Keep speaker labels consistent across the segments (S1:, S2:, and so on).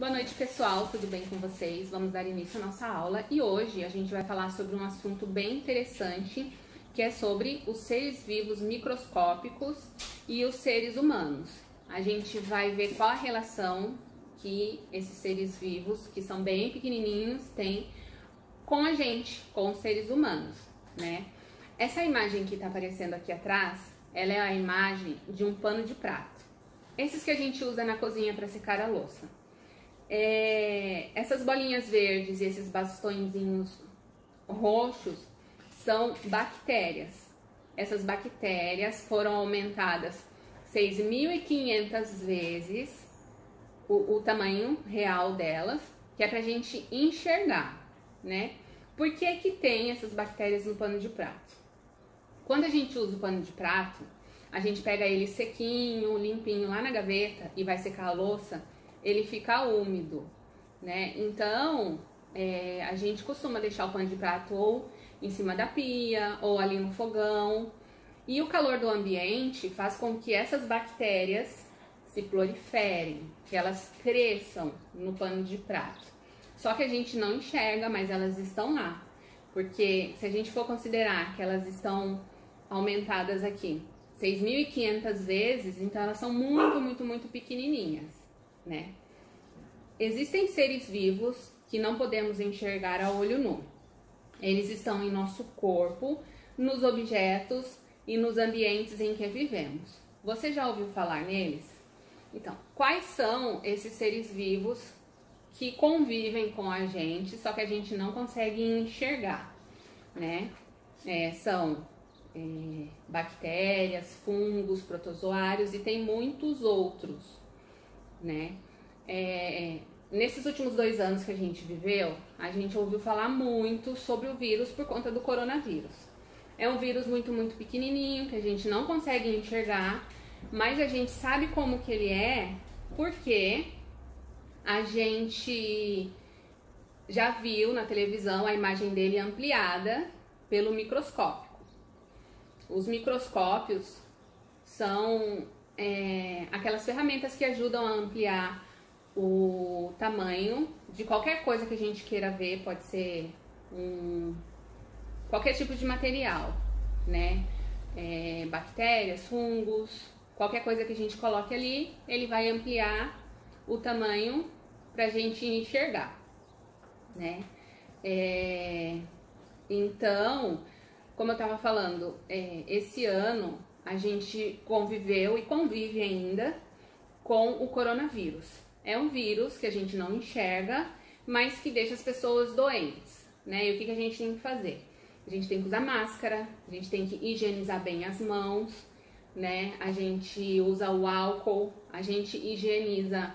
S1: Boa noite, pessoal, tudo bem com vocês? Vamos dar início à nossa aula e hoje a gente vai falar sobre um assunto bem interessante, que é sobre os seres vivos microscópicos e os seres humanos. A gente vai ver qual a relação que esses seres vivos, que são bem pequenininhos, têm com a gente, com os seres humanos, né? Essa imagem que está aparecendo aqui atrás, ela é a imagem de um pano de prato. Esses que a gente usa na cozinha para secar a louça. Essas bolinhas verdes e esses bastõezinhos roxos são bactérias. Essas bactérias foram aumentadas 6.500 vezes o tamanho real delas, que é pra gente enxergar, né? Por que que tem essas bactérias no pano de prato? Quando a gente usa o pano de prato, a gente pega ele sequinho, limpinho lá na gaveta e vai secar a louça, ele fica úmido, né? Então, a gente costuma deixar o pano de prato ou em cima da pia ou ali no fogão. E o calor do ambiente faz com que essas bactérias se proliferem, que elas cresçam no pano de prato. Só que a gente não enxerga, mas elas estão lá. Porque se a gente for considerar que elas estão aumentadas aqui 6.500 vezes, então elas são muito pequenininhas, né? Existem seres vivos que não podemos enxergar a olho nu. Eles estão em nosso corpo, nos objetos e nos ambientes em que vivemos. Você já ouviu falar neles? Então, quais são esses seres vivos que convivem com a gente, só que a gente não consegue enxergar, né? São bactérias, fungos, protozoários e tem muitos outros, né? Nesses últimos 2 anos que a gente viveu, a gente ouviu falar muito sobre o vírus por conta do coronavírus. É um vírus muito pequenininho, que a gente não consegue enxergar, mas a gente sabe como que ele é, porque a gente já viu na televisão a imagem dele ampliada pelo microscópio. Os microscópios são aquelas ferramentas que ajudam a ampliar o tamanho de qualquer coisa que a gente queira ver, pode ser qualquer tipo de material, né? Bactérias, fungos, qualquer coisa que a gente coloque ali, ele vai ampliar o tamanho pra gente enxergar, né? Então, como eu tava falando, esse ano a gente conviveu e convive ainda com o coronavírus. É um vírus que a gente não enxerga, mas que deixa as pessoas doentes, né? E o que a gente tem que fazer? A gente tem que usar máscara, a gente tem que higienizar bem as mãos, né? A gente usa o álcool, a gente higieniza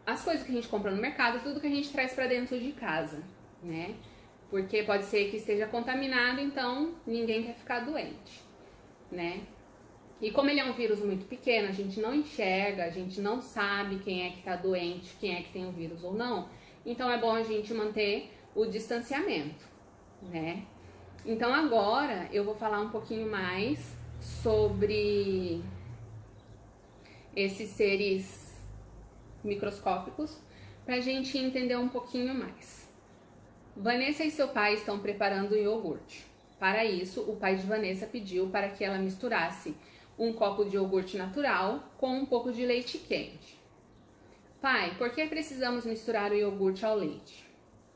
S1: as coisas que a gente compra no mercado, tudo que a gente traz para dentro de casa, né? Porque pode ser que esteja contaminado, então ninguém quer ficar doente, né? E como ele é um vírus muito pequeno, a gente não enxerga, a gente não sabe quem é que tá doente, quem é que tem o vírus ou não, então é bom a gente manter o distanciamento, né? Então agora eu vou falar um pouquinho mais sobre esses seres microscópicos pra gente entender um pouquinho mais. Vanessa e seu pai estão preparando o iogurte. Para isso, o pai de Vanessa pediu para que ela misturasse um copo de iogurte natural com um pouco de leite quente. Pai, por que precisamos misturar o iogurte ao leite?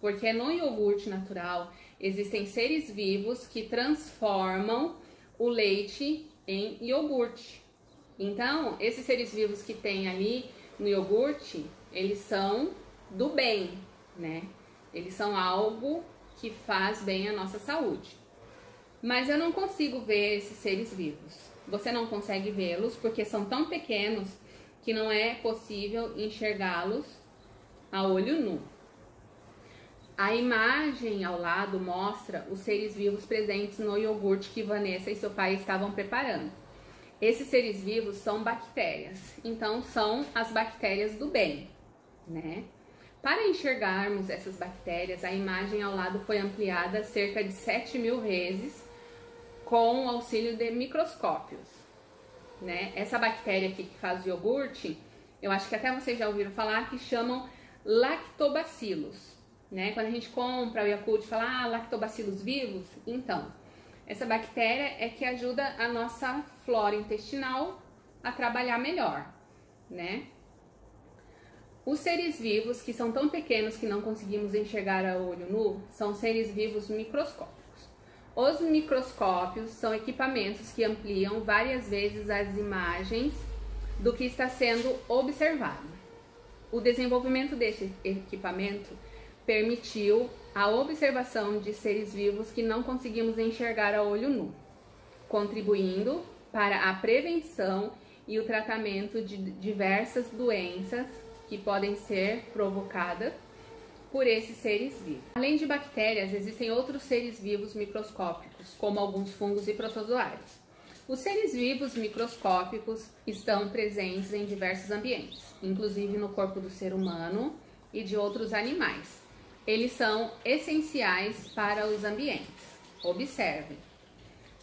S1: Porque no iogurte natural existem seres vivos que transformam o leite em iogurte. Então, esses seres vivos que tem ali no iogurte, eles são do bem, né? Eles são algo que faz bem à nossa saúde. Mas eu não consigo ver esses seres vivos. Você não consegue vê-los porque são tão pequenos que não é possível enxergá-los a olho nu. A imagem ao lado mostra os seres vivos presentes no iogurte que Vanessa e seu pai estavam preparando. Esses seres vivos são bactérias, então são as bactérias do bem, né? Para enxergarmos essas bactérias, a imagem ao lado foi ampliada cerca de 7.000 vezes com o auxílio de microscópios, né? Essa bactéria aqui que faz o iogurte, eu acho que até vocês já ouviram falar, que chamam lactobacilos, né? Quando a gente compra o Yakult e fala, lactobacilos vivos, então, essa bactéria é que ajuda a nossa flora intestinal a trabalhar melhor, né? Os seres vivos, que são tão pequenos que não conseguimos enxergar a olho nu, são seres vivos microscópicos. Os microscópios são equipamentos que ampliam várias vezes as imagens do que está sendo observado. O desenvolvimento deste equipamento permitiu a observação de seres vivos que não conseguimos enxergar a olho nu, contribuindo para a prevenção e o tratamento de diversas doenças que podem ser provocadas por esses seres vivos. Além de bactérias, existem outros seres vivos microscópicos, como alguns fungos e protozoários. Os seres vivos microscópicos estão presentes em diversos ambientes, inclusive no corpo do ser humano e de outros animais. Eles são essenciais para os ambientes. Observem.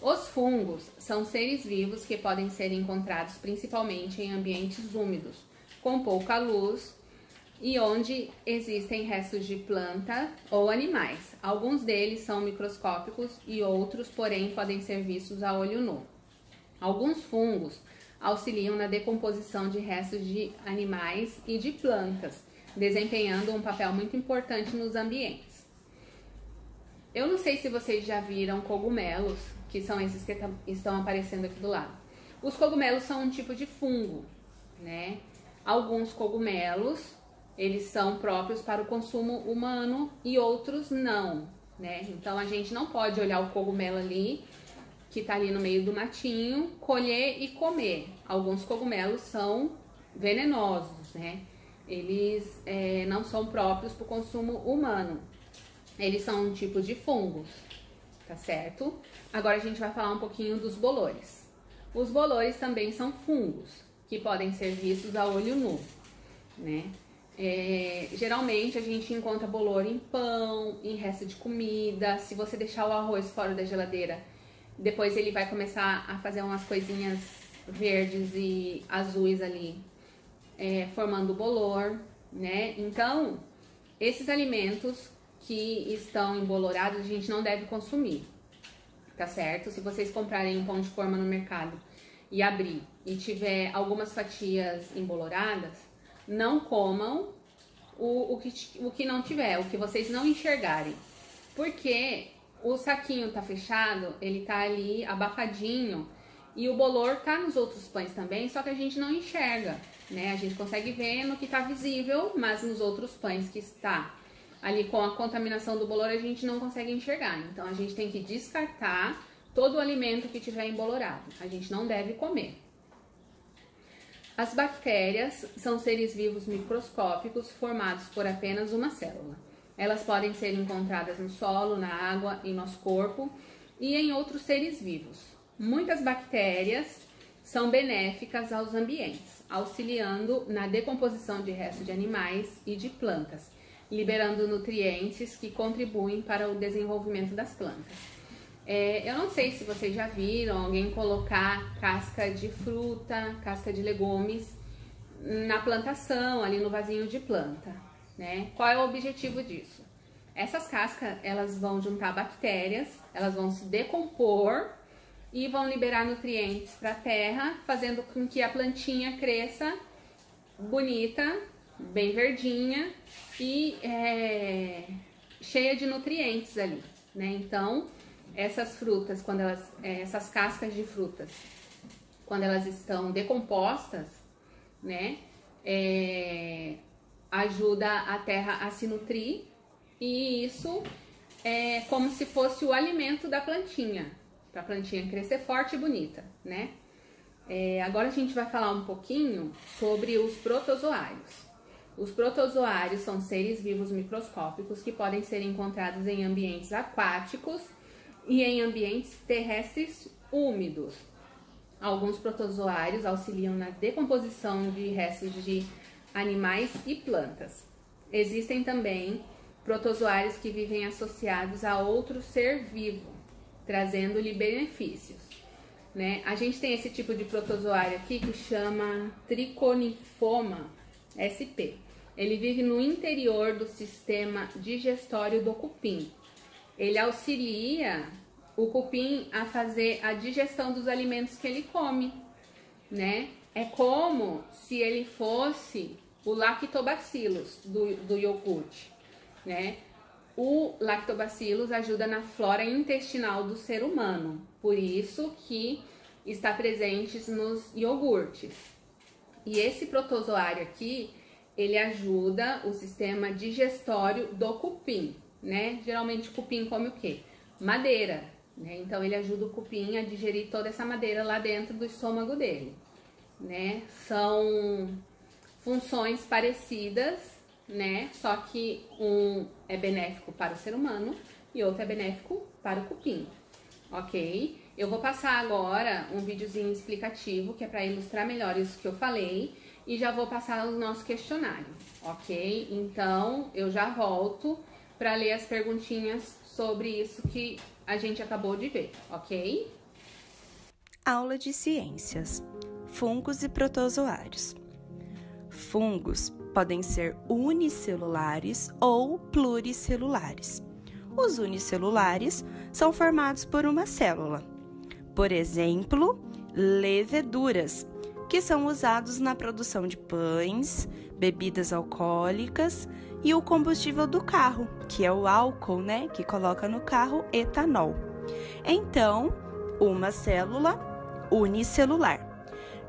S1: Os fungos são seres vivos que podem ser encontrados principalmente em ambientes úmidos, com pouca luz e onde existem restos de planta ou animais. Alguns deles são microscópicos e outros, porém, podem ser vistos a olho nu. Alguns fungos auxiliam na decomposição de restos de animais e de plantas, desempenhando um papel muito importante nos ambientes. Eu não sei se vocês já viram cogumelos, que são esses que estão aparecendo aqui do lado. Os cogumelos são um tipo de fungo, né? Alguns cogumelos, eles são próprios para o consumo humano e outros não, né? Então a gente não pode olhar o cogumelo ali, que tá ali no meio do matinho, colher e comer. Alguns cogumelos são venenosos, né? Eles não são próprios para o consumo humano. Eles são um tipo de fungos, tá certo? Agora a gente vai falar um pouquinho dos bolores. Os bolores também são fungos, que podem ser vistos a olho nu, né? Geralmente a gente encontra bolor em pão, em resto de comida. Se você deixar o arroz fora da geladeira, depois ele vai começar a fazer umas coisinhas verdes e azuis ali, formando bolor, né? Então, esses alimentos que estão embolorados a gente não deve consumir, tá certo? Se vocês comprarem um pão de forma no mercado e abrir e tiver algumas fatias emboloradas, não comam o que não tiver, o que vocês não enxergarem, porque o saquinho tá fechado, ele tá ali abafadinho e o bolor tá nos outros pães também, só que a gente não enxerga, né? A gente consegue ver no que tá visível, mas nos outros pães que está ali com a contaminação do bolor a gente não consegue enxergar. Então a gente tem que descartar todo o alimento que tiver embolorado. A gente não deve comer. As bactérias são seres vivos microscópicos formados por apenas uma célula. Elas podem ser encontradas no solo, na água, em nosso corpo e em outros seres vivos. Muitas bactérias são benéficas aos ambientes, auxiliando na decomposição de restos de animais e de plantas, liberando nutrientes que contribuem para o desenvolvimento das plantas. Eu não sei se vocês já viram alguém colocar casca de fruta, casca de legumes na plantação, ali no vasinho de planta, né? Qual é o objetivo disso? Essas cascas, elas vão juntar bactérias, elas vão se decompor e vão liberar nutrientes para a terra, fazendo com que a plantinha cresça bonita, bem verdinha e cheia de nutrientes ali, né? Então, essas frutas, essas cascas de frutas, quando elas estão decompostas, né, ajuda a terra a se nutrir e isso é como se fosse o alimento da plantinha, para a plantinha crescer forte e bonita, né? Agora a gente vai falar um pouquinho sobre os protozoários. Os protozoários são seres vivos microscópicos que podem ser encontrados em ambientes aquáticos e em ambientes terrestres úmidos. Alguns protozoários auxiliam na decomposição de restos de animais e plantas. Existem também protozoários que vivem associados a outro ser vivo, trazendo-lhe benefícios. né? A gente tem esse tipo de protozoário aqui que chama Trichonifoma sp. Ele vive no interior do sistema digestório do cupim. Ele auxilia o cupim a fazer a digestão dos alimentos que ele come, né? É como se ele fosse o lactobacillus do iogurte, né? O lactobacillus ajuda na flora intestinal do ser humano, por isso que está presente nos iogurtes. E esse protozoário aqui, ele ajuda o sistema digestório do cupim, né? Geralmente o cupim come o quê? Madeira, né? Então ele ajuda o cupim a digerir toda essa madeira lá dentro do estômago dele, né? São funções parecidas, né? Só que um é benéfico para o ser humano e outro é benéfico para o cupim, ok? Eu vou passar agora um videozinho explicativo que é para ilustrar melhor isso que eu falei e já vou passar o nosso questionário, ok? Então eu já volto para ler as perguntinhas sobre isso que a gente acabou de ver, ok?
S2: Aula de ciências: fungos e protozoários. Fungos podem ser unicelulares ou pluricelulares. Os unicelulares são formados por uma célula. Por exemplo, leveduras, que são usados na produção de pães, bebidas alcoólicas e o combustível do carro, que é o álcool, né, que coloca no carro etanol. Então, uma célula unicelular.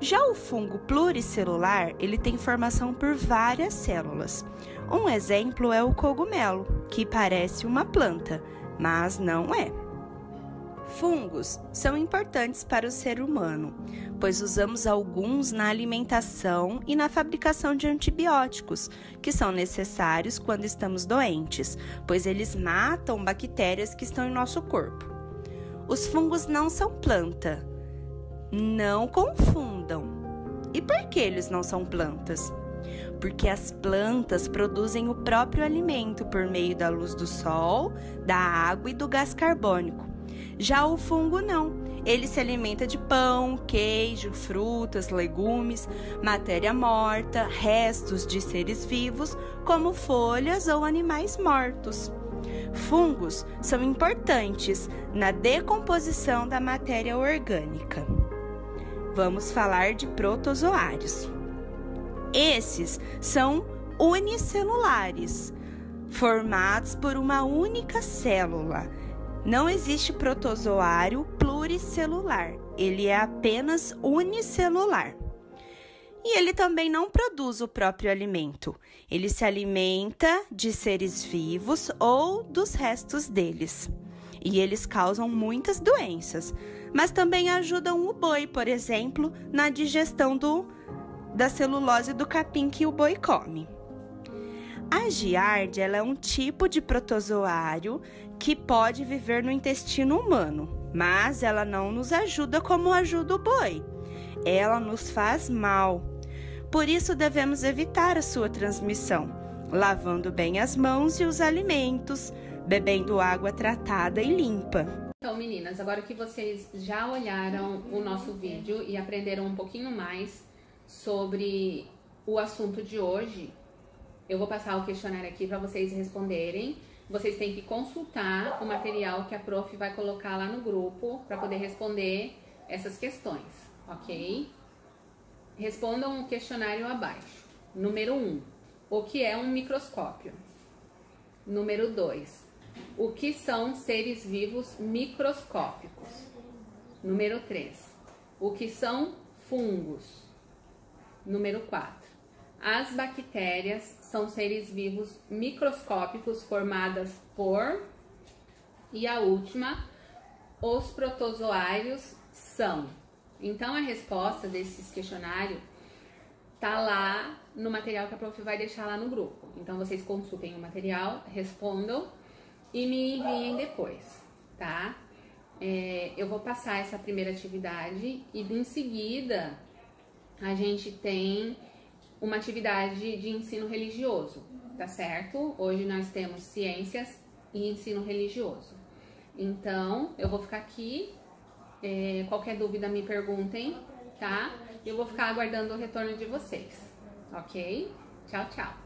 S2: Já o fungo pluricelular, ele tem formação por várias células. Um exemplo é o cogumelo, que parece uma planta, mas não é. Fungos são importantes para o ser humano, pois usamos alguns na alimentação e na fabricação de antibióticos, que são necessários quando estamos doentes, pois eles matam bactérias que estão em nosso corpo. Os fungos não são planta. Não confundam. E por que eles não são plantas? Porque as plantas produzem o próprio alimento por meio da luz do sol, da água e do gás carbônico. Já o fungo não. Ele se alimenta de pão, queijo, frutas, legumes, matéria morta, restos de seres vivos, como folhas ou animais mortos. Fungos são importantes na decomposição da matéria orgânica. Vamos falar de protozoários. Esses são unicelulares, formados por uma única célula. Não existe protozoário pluricelular, ele é apenas unicelular. E ele também não produz o próprio alimento. Ele se alimenta de seres vivos ou dos restos deles. E eles causam muitas doenças, mas também ajudam o boi, por exemplo, na digestão da celulose do capim que o boi come. A giardia, ela é um tipo de protozoário que pode viver no intestino humano, mas ela não nos ajuda como ajuda o boi. Ela nos faz mal. Por isso devemos evitar a sua transmissão, lavando bem as mãos e os alimentos, bebendo água tratada e limpa.
S1: Então, meninas, agora que vocês já olharam o nosso vídeo e aprenderam um pouquinho mais sobre o assunto de hoje, eu vou passar o questionário aqui para vocês responderem. Vocês têm que consultar o material que a prof vai colocar lá no grupo para poder responder essas questões, ok? Respondam o questionário abaixo. Número 1. O que é um microscópio? Número 2. O que são seres vivos microscópicos? Número 3. O que são fungos? Número 4. As bactérias são seres vivos microscópicos formadas por... E a última, os protozoários são... Então, a resposta desses questionários tá lá no material que a prof vai deixar lá no grupo. Então, vocês consultem o material, respondam e me enviem depois, tá? Eu vou passar essa primeira atividade e, em seguida, a gente tem uma atividade de ensino religioso, tá certo? Hoje nós temos ciências e ensino religioso. Então, eu vou ficar aqui Qualquer dúvida me perguntem, tá? Eu vou ficar aguardando o retorno de vocês, ok? Tchau, tchau!